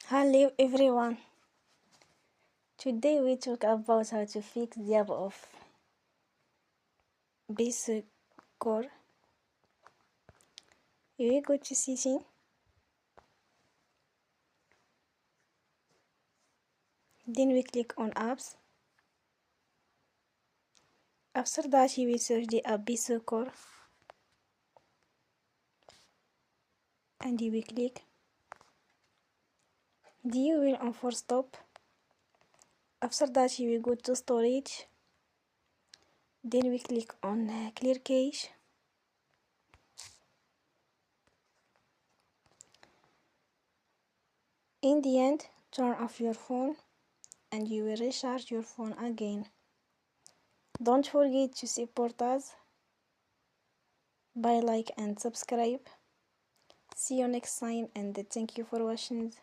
Hello everyone. Today we talk about how to fix the app of Besoccer. We go to setting. Then we click on apps. After that we will search the app Besoccer and we click. Then you will on force stop. After that we will go to storage. Then we click on clear cache. In the end, turn off your phone and you will recharge your phone again. Don't forget to support us by like and subscribe. See you next time and thank you for watching.